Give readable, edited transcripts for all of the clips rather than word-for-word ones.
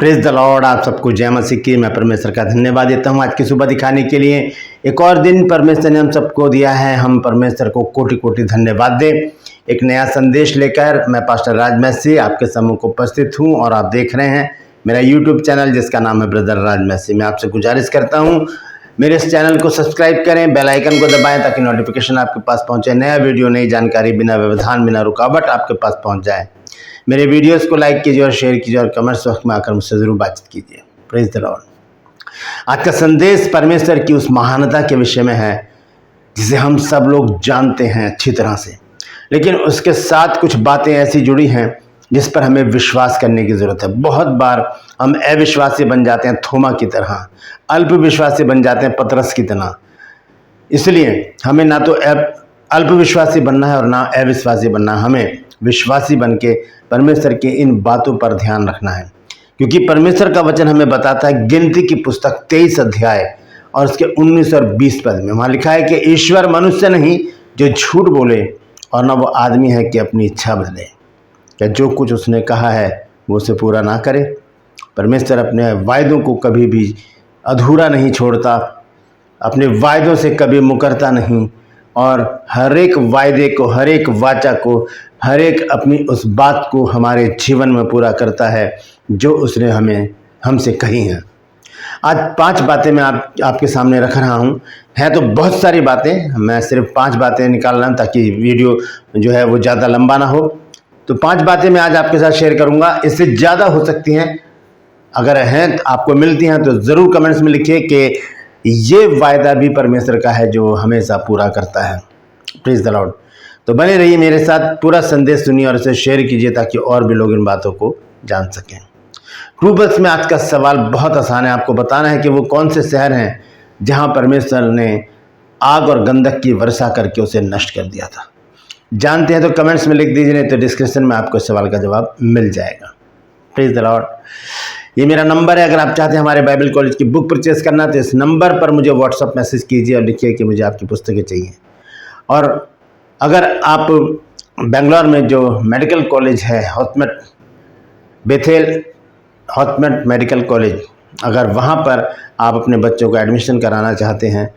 Praise the Lord. आप सबको जय मसीह की। मैं परमेश्वर का धन्यवाद देता हूँ आज की सुबह दिखाने के लिए। एक और दिन परमेश्वर ने हम सबको दिया है। हम परमेश्वर को कोटि कोटि धन्यवाद दें। एक नया संदेश लेकर मैं पास्टर राज मैसी आपके सम्मुख उपस्थित हूँ और आप देख रहे हैं मेरा यूट्यूब चैनल जिसका नाम है ब्रदर राज मैसी। मैं आपसे गुजारिश करता हूँ मेरे इस चैनल को सब्सक्राइब करें, बेल आइकन को दबाएं ताकि नोटिफिकेशन आपके पास पहुँचे। नया वीडियो, नई जानकारी बिना व्यवधान बिना रुकावट आपके पास पहुँच जाए। मेरे वीडियोस को लाइक कीजिए और शेयर कीजिए और कमेंट्स बॉक्स में आकर मुझसे ज़रूर बातचीत कीजिए। Praise the Lord. आज का संदेश परमेश्वर की उस महानता के विषय में है जिसे हम सब लोग जानते हैं अच्छी तरह से, लेकिन उसके साथ कुछ बातें ऐसी जुड़ी हैं जिस पर हमें विश्वास करने की ज़रूरत है। बहुत बार हम अविश्वासी बन जाते हैं, थोमा की तरह, अल्प विश्वासी बन जाते हैं, पतरस की तरह। इसलिए हमें ना तो अल्प विश्वासी बनना है और ना अविश्वासी बनना है। हमें विश्वासी बन के परमेश्वर की इन बातों पर ध्यान रखना है, क्योंकि परमेश्वर का वचन हमें बताता है गिनती की पुस्तक 23 अध्याय और उसके 19 और 20 पद में वहाँ लिखा है कि ईश्वर मनुष्य नहीं जो झूठ बोले और न वो आदमी है कि अपनी इच्छा बदले। क्या जो कुछ उसने कहा है वो उसे पूरा ना करे। परमेश्वर अपने वायदों को कभी भी अधूरा नहीं छोड़ता, अपने वायदों से कभी मुकरता नहीं और हर एक वायदे को, हर एक वाचा को, हर एक अपनी उस बात को हमारे जीवन में पूरा करता है जो उसने हमसे कही हैं। आज 5 बातें मैं आपके सामने रख रहा हूँ। हैं तो बहुत सारी बातें, मैं सिर्फ 5 बातें निकाल रहा हूँ ताकि वीडियो जो है वो ज़्यादा लंबा ना हो। तो 5 बातें मैं आज आपके साथ शेयर करूँगा। इससे ज़्यादा हो सकती हैं, अगर हैं आपको मिलती हैं तो ज़रूर कमेंट्स में लिखिए कि ये वायदा भी परमेश्वर का है जो हमेशा पूरा करता है। Please the Lord. तो बने रहिए मेरे साथ, पूरा संदेश सुनिए और इसे शेयर कीजिए ताकि और भी लोग इन बातों को जान सकें। ट्रू बस में आज का सवाल बहुत आसान है। आपको बताना है कि वो कौन से शहर हैं जहां परमेश्वर ने आग और गंधक की वर्षा करके उसे नष्ट कर दिया था। जानते हैं तो कमेंट्स में लिख दीजिए, नहीं तो डिस्क्रिप्शन में आपको सवाल का जवाब मिल जाएगा। Please the Lord. ये मेरा नंबर है। अगर आप चाहते हैं हमारे बाइबल कॉलेज की बुक परचेज करना तो इस नंबर पर मुझे व्हाट्सअप मैसेज कीजिए और लिखिए कि मुझे आपकी पुस्तकें चाहिए। और अगर आप बेंगलोर में जो मेडिकल कॉलेज है हॉटमेट बेथेल हॉटमेट मेडिकल कॉलेज, अगर वहाँ पर आप अपने बच्चों को एडमिशन कराना चाहते हैं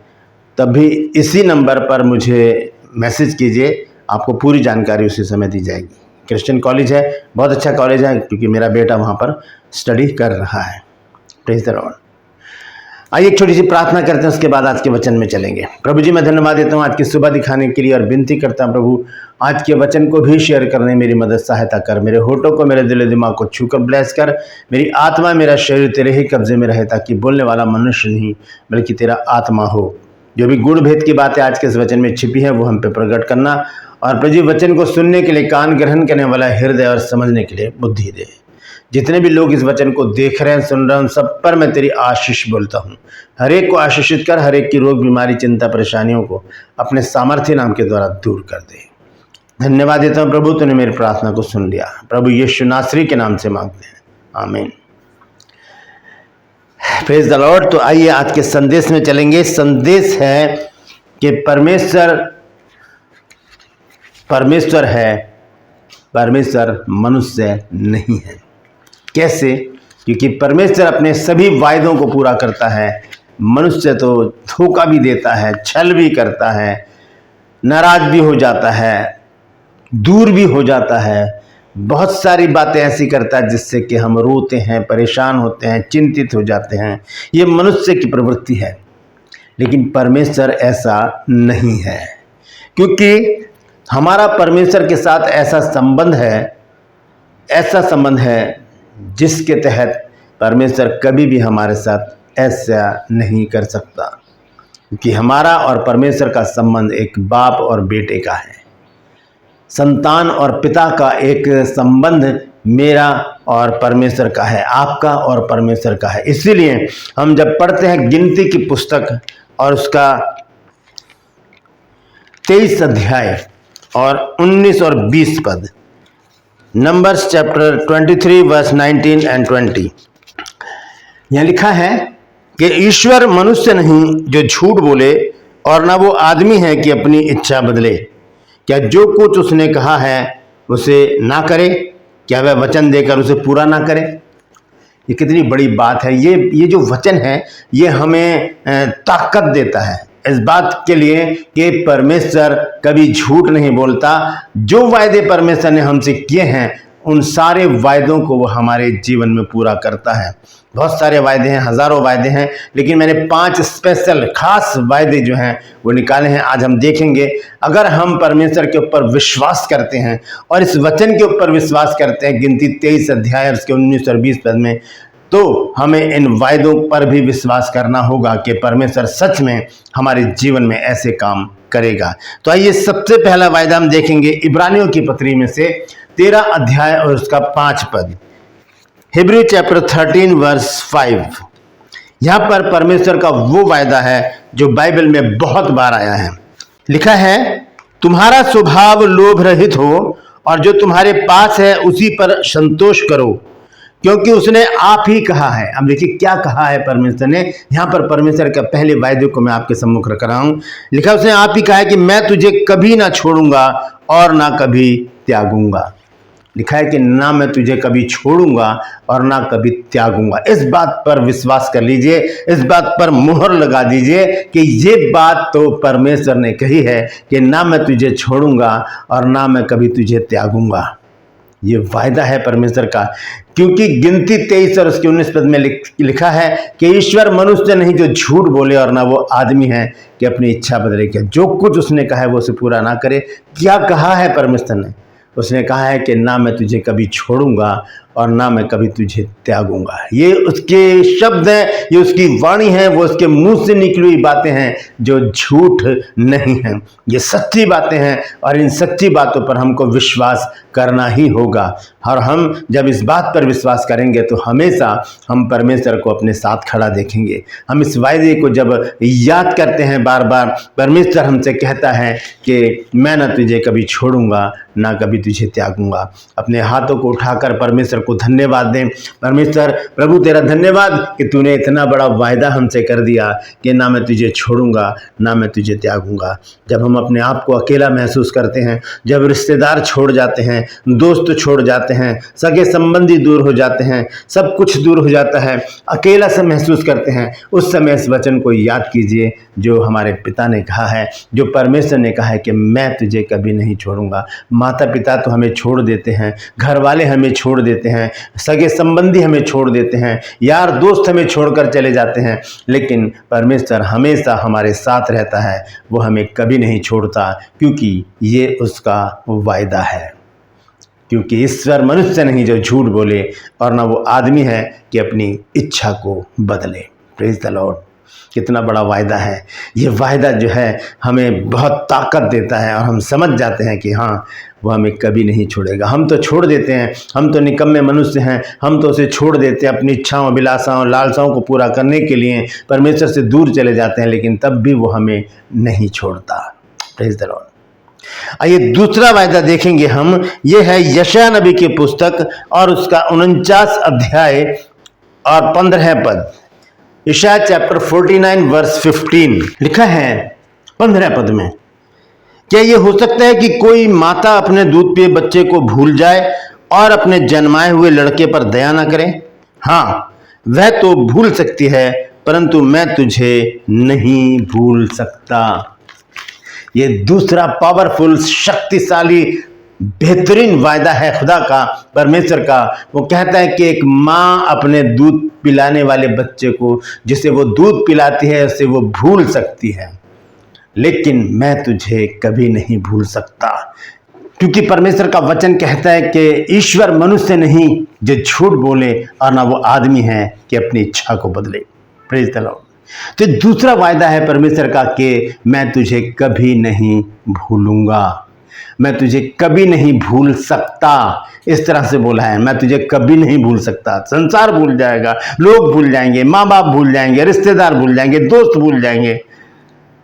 तब भी इसी नंबर पर मुझे मैसेज कीजिए, आपको पूरी जानकारी उसी समय दी जाएगी। क्रिश्चियन कॉलेज है, बहुत अच्छा कॉलेज है क्योंकि मेरा बेटा वहाँ पर स्टडी कर रहा है। Praise the Lord. आइए एक छोटी सी प्रार्थना करते हैं, उसके बाद आज के वचन में चलेंगे। प्रभु जी, मैं धन्यवाद देता हूँ आज की सुबह दिखाने के लिए और विनती करता हूँ प्रभु आज के वचन को भी शेयर करने मेरी मदद सहायता कर। मेरे होठों को, मेरे दिल दिमाग को छूकर ब्लेस कर। मेरी आत्मा, मेरा शरीर तेरे ही कब्जे में रहे ताकि बोलने वाला मनुष्य नहीं बल्कि तेरा आत्मा हो। जो भी गुण भेद की बातें आज के इस वचन में छिपी है वो हम पे प्रकट करना और प्रभु वचन को सुनने के लिए कान, ग्रहण करने वाला हृदय और समझने के लिए बुद्धि दे। जितने भी लोग इस वचन को देख रहे हैं, सुन रहे हैं, सब पर मैं तेरी आशीष बोलता हूँ। हर एक को आशीषित कर, हर एक की रोग, बीमारी, चिंता, परेशानियों को अपने सामर्थ्य नाम के द्वारा दूर कर दे। धन्यवाद देता हूँ प्रभु, तूने मेरी प्रार्थना को सुन लिया। प्रभु यीशु नासरी के नाम से मांगते हैं, आमीन। Praise the Lord. तो आइए आज के संदेश में चलेंगे। संदेश है कि परमेश्वर है, परमेश्वर मनुष्य नहीं है। कैसे? क्योंकि परमेश्वर अपने सभी वायदों को पूरा करता है। मनुष्य तो धोखा भी देता है, छल भी करता है, नाराज भी हो जाता है, दूर भी हो जाता है, बहुत सारी बातें ऐसी करता है जिससे कि हम रोते हैं, परेशान होते हैं, चिंतित हो जाते हैं। ये मनुष्य की प्रवृत्ति है, लेकिन परमेश्वर ऐसा नहीं है, क्योंकि हमारा परमेश्वर के साथ ऐसा संबंध है जिसके तहत परमेश्वर कभी भी हमारे साथ ऐसा नहीं कर सकता, क्योंकि हमारा और परमेश्वर का संबंध एक बाप और बेटे का है, संतान और पिता का एक संबंध मेरा और परमेश्वर का है, आपका और परमेश्वर का है। इसीलिए हम जब पढ़ते हैं गिनती की पुस्तक और उसका 23 अध्याय और 19 और 20 पद, नंबर्स चैप्टर 23 वर्स 19 एंड 20, यहाँ लिखा है कि ईश्वर मनुष्य नहीं जो झूठ बोले और ना वो आदमी है कि अपनी इच्छा बदले। क्या जो कुछ उसने कहा है उसे ना करे? क्या वह वचन देकर उसे पूरा ना करे? ये कितनी बड़ी बात है। ये जो वचन है ये हमें ताकत देता है इस बात के लिए कि परमेश्वर कभी झूठ नहीं बोलता। जो वायदे परमेश्वर ने हमसे किए हैं उन सारे वायदों को वो हमारे जीवन में पूरा करता है। बहुत सारे वायदे हैं, हजारों वायदे हैं, लेकिन मैंने 5 स्पेशल खास वायदे जो हैं वो निकाले हैं, आज हम देखेंगे। अगर हम परमेश्वर के ऊपर विश्वास करते हैं और इस वचन के ऊपर विश्वास करते हैं, गिनती 23 अध्याय उसके 19 और 20 पद में, तो हमें इन वायदों पर भी विश्वास करना होगा कि परमेश्वर सच में हमारे जीवन में ऐसे काम करेगा। तो आइए सबसे पहला वायदा हम देखेंगे इब्रानियों की पत्री में से 13 अध्याय और उसका 5 पद। Hebrew chapter 13 verse 5। यहां पर परमेश्वर का वो वायदा है जो बाइबल में बहुत बार आया है। लिखा है, तुम्हारा स्वभाव लोभ रहित हो और जो तुम्हारे पास है उसी पर संतोष करो, क्योंकि उसने आप ही कहा है। अब देखिए क्या कहा है परमेश्वर ने। यहाँ पर परमेश्वर का पहले वायदे को मैं आपके सम्मुख रख रहा हूँ। लिखा उसने आप ही कहा है कि मैं तुझे कभी ना छोड़ूंगा और ना कभी त्यागूंगा। लिखा है कि ना मैं तुझे कभी छोड़ूंगा और ना कभी त्यागूंगा। इस बात पर विश्वास कर लीजिए, इस बात पर मुहर लगा दीजिए कि ये बात तो परमेश्वर ने कही है कि ना मैं तुझे छोड़ूंगा और ना मैं कभी तुझे त्यागूंगा। ये वायदा है परमेश्वर का, क्योंकि गिनती 23 और उसके 19 पद में लिखा है कि ईश्वर मनुष्य नहीं जो झूठ बोले और ना वो आदमी है कि अपनी इच्छा बदले। क्या जो कुछ उसने कहा है वो उसे पूरा ना करे। क्या कहा है परमेश्वर ने? उसने कहा है कि ना मैं तुझे कभी छोड़ूंगा और ना मैं कभी तुझे त्यागूंगा। ये उसके शब्द हैं, ये उसकी वाणी है, वो उसके मुंह से निकली हुई बातें हैं जो झूठ नहीं हैं। ये सच्ची बातें हैं और इन सच्ची बातों पर हमको विश्वास करना ही होगा। और हम जब इस बात पर विश्वास करेंगे तो हमेशा हम परमेश्वर को अपने साथ खड़ा देखेंगे। हम इस वायदे को जब याद करते हैं बार बार, परमेश्वर हमसे कहता है कि मैं ना तुझे कभी छोड़ूंगा ना कभी तुझे त्यागूंगा। अपने हाथों को उठाकर परमेश्वर को धन्यवाद दें। परमेश्वर प्रभु तेरा धन्यवाद कि तूने इतना बड़ा वायदा हमसे कर दिया कि ना मैं तुझे छोड़ूंगा ना मैं तुझे त्यागूंगा। जब हम अपने आप को अकेला महसूस करते हैं, जब रिश्तेदार छोड़ जाते हैं, दोस्त छोड़ जाते हैं, सगे संबंधी दूर हो जाते हैं, सब कुछ दूर हो जाता है, अकेला सा महसूस करते हैं, उस समय इस वचन को याद कीजिए जो हमारे पिता ने कहा है, जो परमेश्वर ने कहा है कि मैं तुझे कभी नहीं छोड़ूंगा। माता पिता तो हमें छोड़ देते हैं, घर वाले हमें छोड़ देते हैं, सगे संबंधी हमें छोड़ देते हैं, यार दोस्त हमें छोड़कर चले जाते हैं, लेकिन परमेश्वर हमेशा हमारे साथ रहता है। वो हमें कभी नहीं छोड़ता, क्योंकि ये उसका वायदा है। क्योंकि ईश्वर मनुष्य नहीं जो झूठ बोले और ना वो आदमी है कि अपनी इच्छा को बदले। Praise the Lord. कितना बड़ा वायदा है। ये वायदा जो है हमें बहुत ताकत देता है और हम समझ जाते हैं कि हाँ वो हमें कभी नहीं छोड़ेगा। हम तो छोड़ देते हैं, हम तो निकम्मे मनुष्य हैं, हम तो उसे छोड़ देते हैं, अपनी इच्छाओं अभिलाषाओं लालसाओं को पूरा करने के लिए परमेश्वर से दूर चले जाते हैं, लेकिन तब भी वो हमें नहीं छोड़ता। Praise the Lord. आइए दूसरा वायदा देखेंगे हम। ये है यशायाह नबी की पुस्तक और उसका 49 अध्याय और 15 पद। यशायाह चैप्टर 49 वर्स 15 लिखा है 15 पद में, क्या ये हो सकता है कि कोई माता अपने दूध पिए बच्चे को भूल जाए और अपने जन्माए हुए लड़के पर दया न करे? हाँ, वह तो भूल सकती है, परंतु मैं तुझे नहीं भूल सकता। ये दूसरा पावरफुल, शक्तिशाली, बेहतरीन वायदा है खुदा का, परमेश्वर का। वो कहता है कि एक माँ अपने दूध पिलाने वाले बच्चे को, जिसे वो दूध पिलाती है, उसे वो भूल सकती है, लेकिन मैं तुझे कभी नहीं भूल सकता। क्योंकि परमेश्वर का वचन कहता है कि ईश्वर मनुष्य नहीं जो झूठ बोले और ना वो आदमी है कि अपनी इच्छा को बदले। Praise the Lord. तो दूसरा वायदा है परमेश्वर का कि मैं तुझे कभी नहीं भूलूंगा, मैं तुझे कभी नहीं भूल सकता। इस तरह से बोला है, मैं तुझे कभी नहीं भूल सकता। संसार भूल जाएगा, लोग भूल जाएंगे, माँ बाप भूल जाएंगे, रिश्तेदार भूल जाएंगे, दोस्त भूल जाएंगे,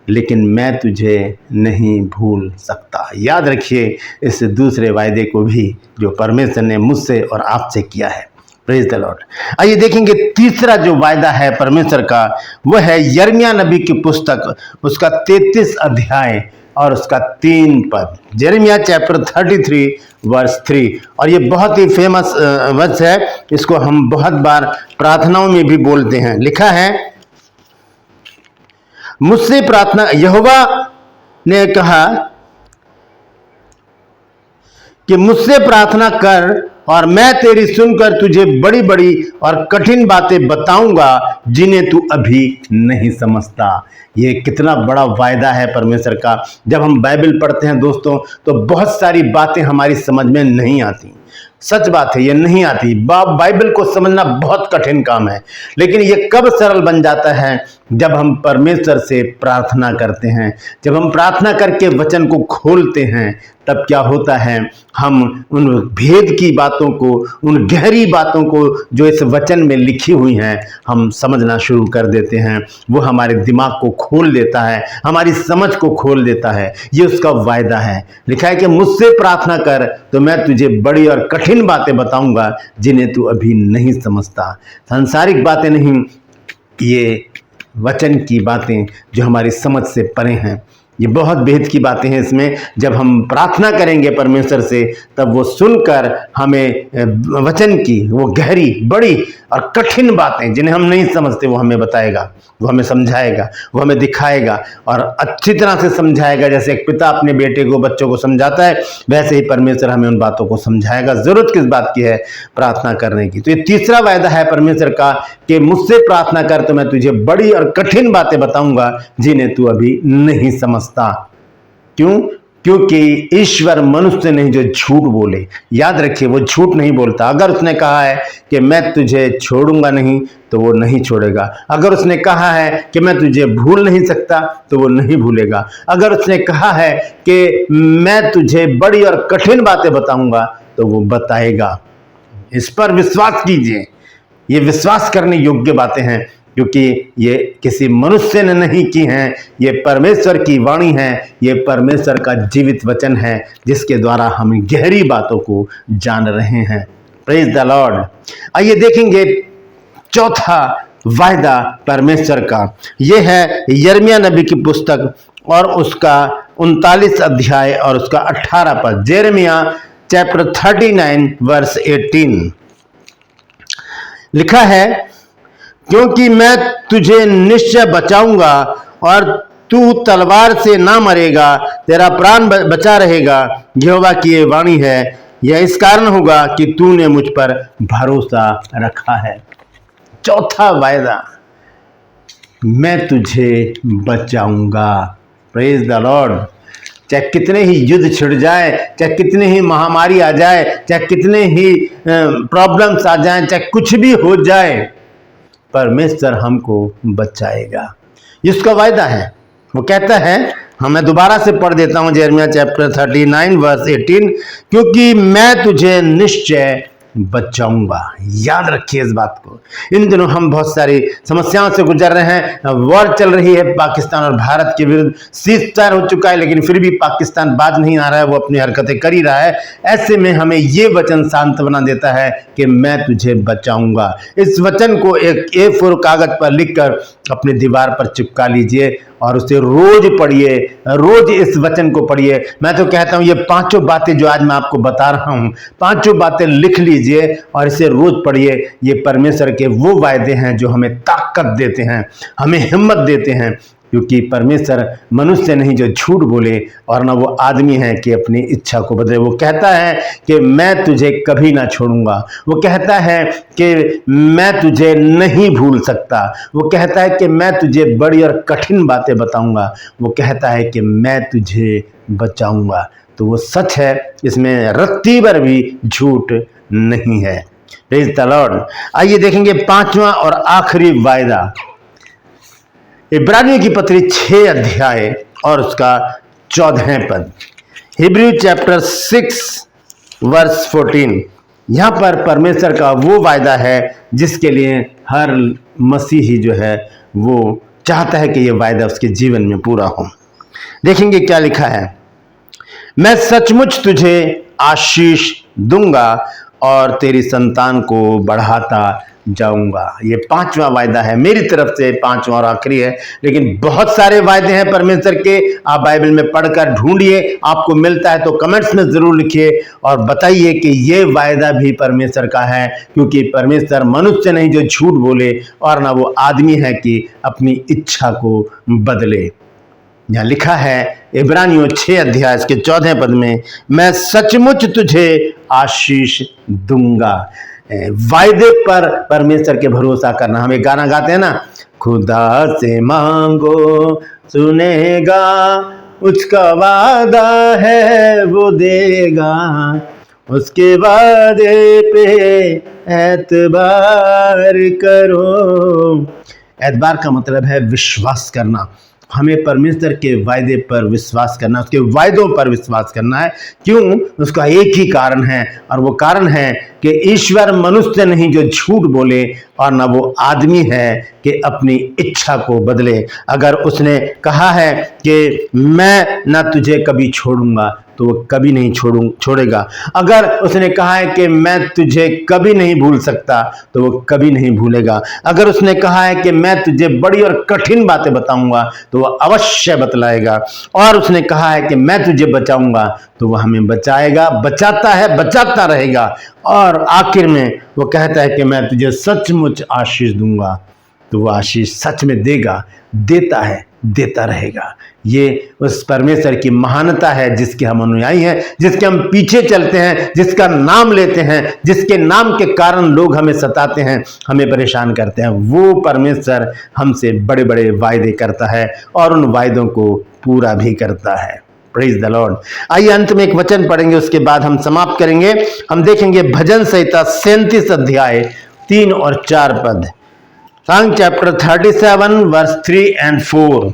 लेकिन मैं तुझे नहीं भूल सकता। याद रखिए इस दूसरे वायदे को भी जो परमेश्वर ने मुझसे और आपसे किया है। Praise the Lord. आइए देखेंगे तीसरा जो वायदा है परमेश्वर का, वह है यिर्मयाह नबी की पुस्तक उसका 33 अध्याय और उसका 3 पद। यिर्मयाह चैप्टर 33 वर्स 3। और ये बहुत ही फेमस वर्स है, इसको हम बहुत बार प्रार्थनाओं में भी बोलते हैं। लिखा है, मुझसे प्रार्थना, यहोवा ने कहा कि मुझसे प्रार्थना कर और मैं तेरी सुनकर तुझे बड़ी बड़ी और कठिन बातें बताऊंगा जिन्हें तू अभी नहीं समझता। ये कितना बड़ा वायदा है परमेश्वर का। जब हम बाइबल पढ़ते हैं दोस्तों, तो बहुत सारी बातें हमारी समझ में नहीं आती। सच बात है, ये नहीं आती। बाइबल को समझना बहुत कठिन काम है, लेकिन ये कब सरल बन जाता है? जब हम परमेश्वर से प्रार्थना करते हैं, जब हम प्रार्थना करके वचन को खोलते हैं, तब क्या होता है, हम उन भेद की बातों को, उन गहरी बातों को जो इस वचन में लिखी हुई हैं, हम समझना शुरू कर देते हैं। वो हमारे दिमाग को खोल देता है, हमारी समझ को खोल देता है। ये उसका वायदा है। लिखा है कि मुझसे प्रार्थना कर तो मैं तुझे बड़ी और कठिन बातें बताऊंगा जिन्हें तू अभी नहीं समझता। सांसारिक बातें नहीं, ये वचन की बातें जो हमारी समझ से परे हैं। ये बहुत भेद की बातें हैं इसमें। जब हम प्रार्थना करेंगे परमेश्वर से, तब वो सुनकर हमें वचन की वो गहरी, बड़ी और कठिन बातें जिन्हें हम नहीं समझते, वो हमें बताएगा, वो हमें समझाएगा, वो हमें दिखाएगा और अच्छी तरह से समझाएगा। जैसे एक पिता अपने बेटे को, बच्चों को समझाता है, वैसे ही परमेश्वर हमें उन बातों को समझाएगा। जरूरत किस बात की है? प्रार्थना करने की। तो ये तीसरा वायदा है परमेश्वर का कि मुझसे प्रार्थना कर तो मैं तुझे बड़ी और कठिन बातें बताऊंगा जिन्हें तू अभी नहीं समझता। क्यों? क्योंकि ईश्वर मनुष्य से नहीं जो झूठ बोले। याद रखिए, वो झूठ नहीं बोलता। अगर उसने कहा है कि मैं तुझे छोड़ूंगा नहीं, तो वो नहीं छोड़ेगा। अगर उसने कहा है कि मैं तुझे भूल नहीं सकता, तो वो नहीं भूलेगा। अगर उसने कहा है कि मैं तुझे बड़ी और कठिन बातें बताऊंगा, तो वो बताएगा। इस पर विश्वास कीजिए। ये विश्वास करने योग्य बातें हैं, क्योंकि ये किसी मनुष्य ने नहीं की हैं, ये परमेश्वर की वाणी है, ये परमेश्वर का जीवित वचन है, जिसके द्वारा हम गहरी बातों को जान रहे हैं। Praise the Lord. आइए देखेंगे चौथा वायदा परमेश्वर का। ये है यिर्मयाह नबी की पुस्तक और उसका 39 अध्याय और उसका 18 पद। यिर्मयाह चैप्टर 39 वर्स 18। लिखा है, क्योंकि मैं तुझे निश्चय बचाऊंगा और तू तलवार से ना मरेगा, तेरा प्राण बचा रहेगा। यहोवा की ये वाणी है। यह इस कारण होगा कि तूने मुझ पर भरोसा रखा है। चौथा वायदा, मैं तुझे बचाऊंगा। Praise the Lord. चाहे कितने ही युद्ध छिड़ जाए, चाहे कितने ही महामारी आ जाए, चाहे कितने ही प्रॉब्लम्स आ जाए, चाहे कुछ भी हो जाए, परमेश्वर हमको बचाएगा। इसका वायदा है। वो कहता है, मैं दोबारा से पढ़ देता हूं यिर्मयाह चैप्टर 39 वर्स 18, क्योंकि मैं तुझे निश्चय बचाऊंगा। याद रखिए इस बात को। इन दिनों हम बहुत सारी समस्याओं से गुजर रहे हैं। वॉर चल रही है पाकिस्तान और भारत के विरुद्ध। सीज़फायर हो चुका है, लेकिन फिर भी पाकिस्तान बाज नहीं आ रहा है, वो अपनी हरकतें कर ही रहा है। ऐसे में हमें ये वचन सांत्वना देता है कि मैं तुझे बचाऊंगा। इस वचन को एक A4 कागज पर लिखकर अपनी दीवार पर चिपका लीजिए और उसे रोज पढ़िए, रोज इस वचन को पढ़िए। मैं तो कहता हूं ये पांचों बातें जो आज मैं आपको बता रहा हूं, पांचों बातें लिख लीजिए और इसे रोज पढ़िए। ये परमेश्वर के वो वायदे हैं जो हमें ताकत देते हैं, हमें हिम्मत देते हैं, क्योंकि परमेश्वर मनुष्य नहीं जो झूठ बोले और ना वो आदमी है कि अपनी इच्छा को बदले। वो कहता है कि मैं तुझे कभी ना छोड़ूंगा। वो कहता है कि मैं तुझे नहीं भूल सकता। वो कहता है कि मैं तुझे बड़ी और कठिन बातें बताऊंगा। वो कहता है कि मैं तुझे बचाऊंगा। तो वो सच है, इसमें रत्ती भर भी झूठ नहीं है। Praise the Lord. आइए देखेंगे पांचवा और आखिरी वायदा, इब्रानियों की पत्री 6 अध्याय और उसका 14 पद। Hebrew chapter 6 verse 14। यहाँ पर परमेश्वर का वो वायदा है जिसके लिए हर मसीही जो है वो चाहता है कि ये वायदा उसके जीवन में पूरा हो। देखेंगे क्या लिखा है, मैं सचमुच तुझे आशीष दूंगा और तेरी संतान को बढ़ाता जाऊंगा। ये 5वां वायदा है मेरी तरफ से, 5वां और आखिरी है, लेकिन बहुत सारे वायदे हैं परमेश्वर के। आप बाइबल में पढ़कर ढूंढिए, आपको मिलता है तो कमेंट्स में जरूर लिखिए और बताइए कि ये वायदा भी परमेश्वर का है, क्योंकि परमेश्वर मनुष्य नहीं जो झूठ बोले, और ना वो आदमी है कि अपनी इच्छा को बदले। यहाँ लिखा है इब्रानियों 6 अध्याय के 14 पद में, मैं सचमुच तुझे आशीष दूंगा। वायदे पर परमेश्वर के भरोसा करना। हम एक गाना गाते हैं ना, खुदा से मांगो सुनेगा, उसका वादा है वो देगा, उसके वादे पे एतबार करो। एतबार का मतलब है विश्वास करना। हमें परमेश्वर के वायदे पर विश्वास करना, उसके वायदों पर विश्वास करना है। क्यों? उसका एक ही कारण है, और वो कारण है कि ईश्वर मनुष्य नहीं जो झूठ बोले, और ना वो आदमी है कि अपनी इच्छा को बदले। अगर उसने कहा है कि मैं ना तुझे कभी छोड़ूंगा, तो वो कभी नहीं छोड़ेगा। अगर उसने कहा है कि मैं तुझे कभी नहीं भूल सकता, तो वो कभी नहीं भूलेगा। अगर उसने कहा है कि मैं तुझे बड़ी और कठिन बातें बताऊंगा, तो वह अवश्य बतलाएगा। और उसने कहा है कि मैं तुझे बचाऊंगा, तो वह हमें बचाएगा, बचाता है, बचाता रहेगा। और आखिर में वो कहता है कि मैं तुझे सचमुच आशीष दूंगा, तो वो आशीष सच में देगा, देता है, देता रहेगा। ये उस परमेश्वर की महानता है जिसके हम अनुयायी हैं, जिसके हम पीछे चलते हैं, जिसका नाम लेते हैं, जिसके नाम के कारण लोग हमें सताते हैं, हमें परेशान करते हैं। वो परमेश्वर हमसे बड़े बड़े वायदे करता है और उन वायदों को पूरा भी करता है। Praise the Lord. आइए अंत में एक वचन पढ़ेंगे, उसके बाद हम समाप्त करेंगे। हम देखेंगे भजन संहिता 37 अध्याय 3 और 4 पद। सॉन्ग चैप्टर 37 वर्स 3 और 4।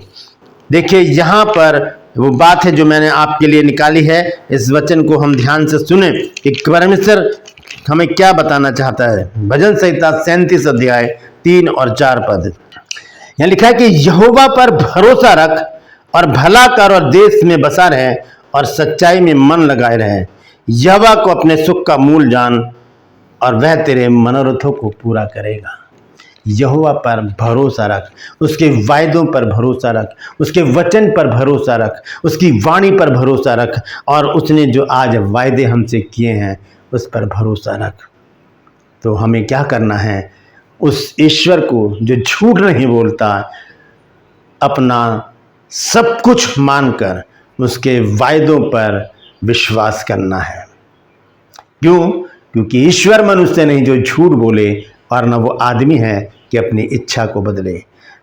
देखिए यहाँ पर वो बात है जो मैंने आपके लिए निकाली है। इस वचन को हम ध्यान से सुने कि परमेश्वर हमें क्या बताना चाहता है। भजन संहिता 37 अध्याय 3 और 4 पद। यहाँ लिखा है कि यहोवा पर भरोसा रख और भला कर और देश में बसा रहे और सच्चाई में मन लगाए रहे। यहोवा को अपने सुख का मूल जान और वह तेरे मनोरथों को पूरा करेगा। यहोवा पर भरोसा रख, उसके वायदों पर भरोसा रख, उसके वचन पर भरोसा रख, उसकी वाणी पर भरोसा रख, और उसने जो आज वायदे हमसे किए हैं उस पर भरोसा रख। तो हमें क्या करना है? उस ईश्वर को जो झूठ नहीं बोलता, अपना सब कुछ मानकर उसके वायदों पर विश्वास करना है। क्यों? क्योंकि ईश्वर मनुष्य नहीं जो झूठ बोले, और न वो आदमी है कि अपनी इच्छा को बदले।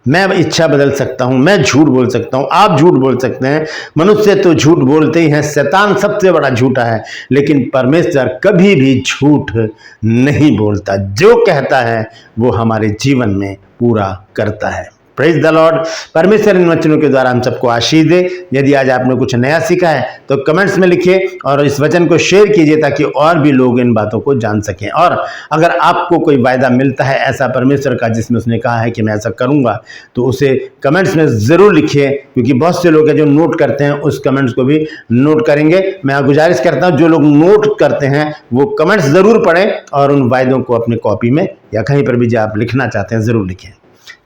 मैं इच्छा बदल सकता हूं, मैं झूठ बोल सकता हूं, आप झूठ बोल सकते हैं, मनुष्य तो झूठ बोलते ही हैं, शैतान सबसे बड़ा झूठा है, लेकिन परमेश्वर कभी भी झूठ नहीं बोलता। जो कहता है वो हमारे जीवन में पूरा करता है। Praise the Lord. परमेश्वर इन वचनों के द्वारा हम सबको आशीष दे। यदि आज आपने कुछ नया सीखा है तो कमेंट्स में लिखिए और इस वचन को शेयर कीजिए ताकि और भी लोग इन बातों को जान सकें। और अगर आपको कोई वायदा मिलता है ऐसा परमेश्वर का जिसमें उसने कहा है कि मैं ऐसा करूंगा, तो उसे कमेंट्स में ज़रूर लिखिए, क्योंकि बहुत से लोग हैं जो नोट करते हैं, उस कमेंट्स को भी नोट करेंगे। मैं गुजारिश करता हूँ जो लोग नोट करते हैं वो कमेंट्स ज़रूर पढ़ें और उन वायदों को अपनी कॉपी में या कहीं पर भी जो आप लिखना चाहते हैं ज़रूर लिखें।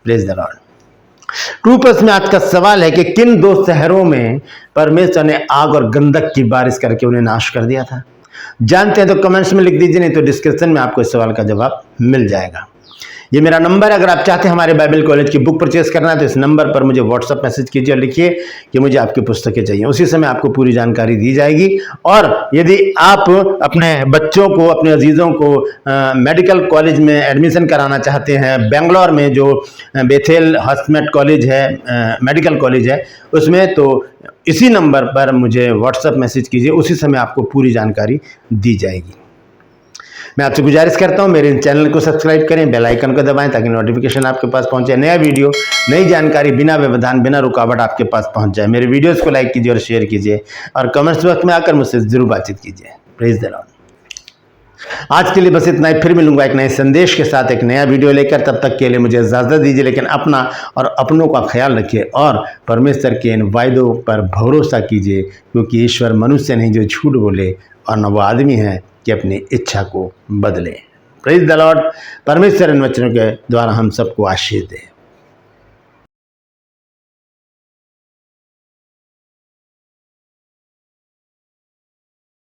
Praise the Lord. True plus में आज का सवाल है कि किन 2 शहरों में परमेश्वर ने आग और गंधक की बारिश करके उन्हें नाश कर दिया था? जानते हैं तो कमेंट्स में लिख दीजिए, नहीं तो डिस्क्रिप्शन में आपको इस सवाल का जवाब मिल जाएगा। ये मेरा नंबर है। अगर आप चाहते हैं हमारे बाइबल कॉलेज की बुक परचेस करना है तो इस नंबर पर मुझे व्हाट्सअप मैसेज कीजिए और लिखिए कि मुझे आपकी पुस्तकें चाहिए। उसी समय आपको पूरी जानकारी दी जाएगी। और यदि आप अपने बच्चों को, अपने अजीज़ों को मेडिकल कॉलेज में एडमिशन कराना चाहते हैं, बेंगलोर में जो बेथेल हॉस्पिटल कॉलेज है, मेडिकल कॉलेज है, उसमें तो इसी नंबर पर मुझे व्हाट्सअप मैसेज कीजिए, उसी समय आपको पूरी जानकारी दी जाएगी। मैं आपसे गुजारिश करता हूं मेरे चैनल को सब्सक्राइब करें, बेल आइकन को दबाएं ताकि नोटिफिकेशन आपके पास पहुंचे, नया वीडियो, नई जानकारी बिना व्यवधान, बिना रुकावट आपके पास पहुंच जाए। मेरे वीडियोस को लाइक कीजिए और शेयर कीजिए और कमेंट्स बॉक्स में आकर मुझसे जरूर बातचीत कीजिए। Praise the Lord. आज के लिए बस इतना ही। फिर मिलूंगा एक नए संदेश के साथ, एक नया वीडियो लेकर। तब तक के लिए मुझे इजाजत दीजिए, लेकिन अपना और अपनों का ख्याल रखिए और परमेश्वर के इन वायदों पर भरोसा कीजिए, क्योंकि ईश्वर मनुष्य नहीं जो झूठ बोले, और न वो आदमी है कि अपनी इच्छा को बदले। Praise the Lord. परमेश्वर इन वचनों के द्वारा हम सबको आशीष दे।